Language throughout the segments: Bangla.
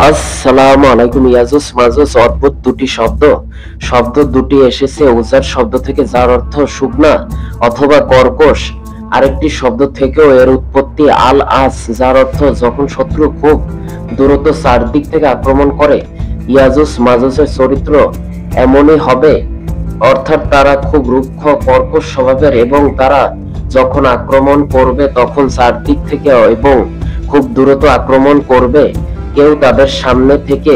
আসসালামু আলাইকুম। ইয়াজুজ মাজুজ অদ্ভুত দুটি শব্দ দুটি এসেছে উজার শব্দ থেকে, যার অর্থ শুকনা অথবা কর্কশ। আরেকটি শব্দ থেকেও এর উৎপত্তি, আল আস, যার অর্থ যখন শত্রু খুব দ্রুত চারদিক থেকে আক্রমণ করে। ইয়াজুজ মাজুজের চরিত্র এমনই হবে, অর্থাৎ তারা খুব রুক্ষ কর্কশ স্বভাবের এবং তারা যখন আক্রমণ করবে তখন চারদিক থেকে এবং খুব দ্রুত আক্রমণ করবে। কেউ তাদের সামনে থেকে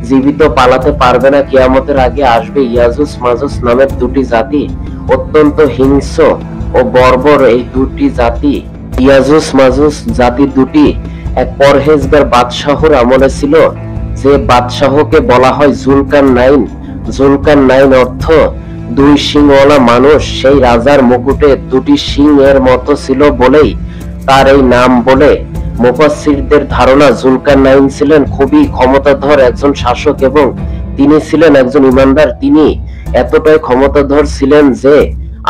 জীবিত পালাতে পারবে না। কিয়ামতের আগে আসবে ইয়াজুজ মাজুজ নামের দুটি জাতি, অত্যন্ত হিংস্র ও বর্বর। এই দুটি জাতি, ইয়াজুজ মাজুজ জাতি দুটি, এক পরহেজগার বাদশাহর আমলে ছিল, যে বাদশাহকে বলা হয় জুলকারনাইন। জুলকারনাইন অর্থ দুই শিংওয়ালা মানুষ। সেই রাজার মুকুটে দুটি শিং এর মতো ছিল বলেই তার এই নাম। বলে মুফাসসিরদের ধারণা, জুলকারনাইন ছিলেন খুবই ক্ষমতাধর একজন শাসক এবং তিনি ছিলেন একজন ইমানদার। তিনি এতটাই ক্ষমতাধর ছিলেন যে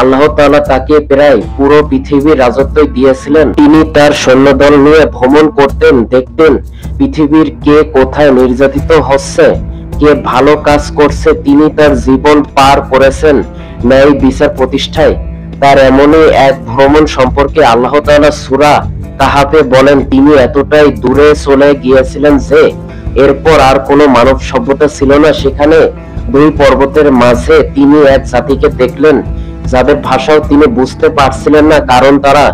আল্লাহ তাআলা তাকে প্রায় পুরো পৃথিবীর রাজত্ব দিয়েছিলেন। তিনি তার সৈন্যদল নিয়ে ভ্রমণ করতেন, দেখতেন পৃথিবীর কে কোথায় নির্যাতিত হচ্ছে, কে ভালো কাজ করছে। তিনি তার জীবন পার করেছেন ন্যায় বিচার প্রতিষ্ঠায়। তার এমনই এক ভ্রমণ সম্পর্কে আল্লাহ তাআলা সূরা কাহাফে বলেন, তিনি এতটাই দূরে চলে গিয়েছিলেন যে এরপর আর কোনো মানব সভ্যতা ছিল না। সেখানে দুই পর্বতের মাঝে তিনি এক জাতিকে দেখলেন যাদের ভাষাও তিনি বুঝতে পারছিলেন না, কারণ তারা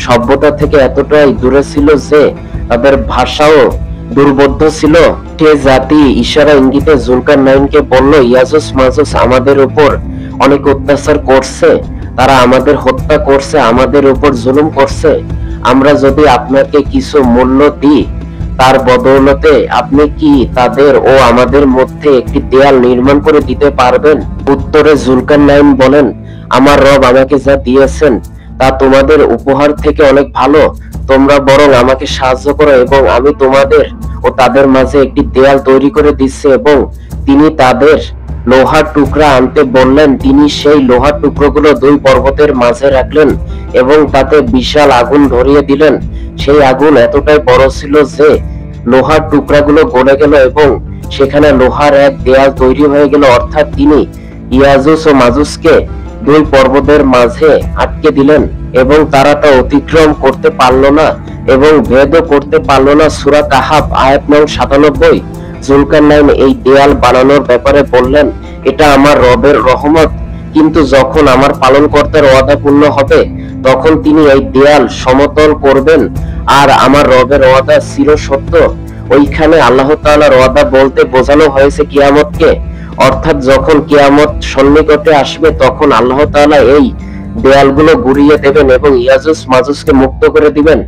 সভ্যতা থেকে এতটাই দূরে ছিল যে তাদের ভাষাও দুর্বোধ্য ছিল। সে জাতি ইশারা ইঙ্গিতে জুলকারনাইনকে বলল, ইয়াজুজ মাজুজ আমাদের উপর অনেক অত্যাচার করছে, তারা আমাদের হত্যা করছে, আমাদের উপর জুলুম করছে। আমরা যদি আপনাকে কিছু মূল্য দিই, তার বদৌলতে আপনি কি তাদের ও আমাদের মধ্যে একটি দেয়াল নির্মাণ করে দিতে পারবেন? উত্তরে জুলকারনাইন বলেন, আমার রব আমাকে যা দিয়েছেন তা তোমাদের উপহার থেকে অনেক ভালো। তোমরা বরং আমাকে সাহায্য করো এবং আমি তোমাদের ও তাদের মাঝে একটি দেয়াল তৈরি করে দিচ্ছি। এবং তিনি তাদের লোহার টুকরা আনতে বললেন। তিনি সেই লোহার টুকরোগুলো দুই পর্বতের মাঝে রাখলেন এবং তাতে বিশাল আগুন ধরিয়ে দিলেন। সেই আগুন এতটাই বড় ছিল যে লোহার টুকরাগুলো গলে গেল এবং সেখানে লোহার এক দেয়াল তৈরি হয়ে গেল। অর্থাৎ তিনি ইয়াজুজ ও মাজুজকে দুই পর্বতের মাঝে আটকে দিলেন এবং তারা তা অতিক্রম করতে পারল না এবং ভেদও করতে পারল না। সূরা কাহাফ আয়াত নং ৯৭। জুলকারনাইন এই দেয়াল বানানোর ব্যাপারে বললেন, এটা আমার রবের রহমত, কিন্তু যখন আমার পালনকর্তার ওয়াদা পূর্ণ হবে তখন তিনি এই দেয়াল সমতল করবেন, আর আমার রবের ওয়াদা চিরসত্য। ওইখানে আল্লাহ তাআলার ওয়াদা বলতে বোঝানো হয়েছে কিয়ামতকে, অর্থাৎ যখন কিয়ামত সন্নিকটে আসবে তখন আল্লাহ তাআলা এই দেয়ালগুলো গুড়িয়ে দেবেন এবং ইয়াজুজ মাজুজকে মুক্ত করে দিবেন।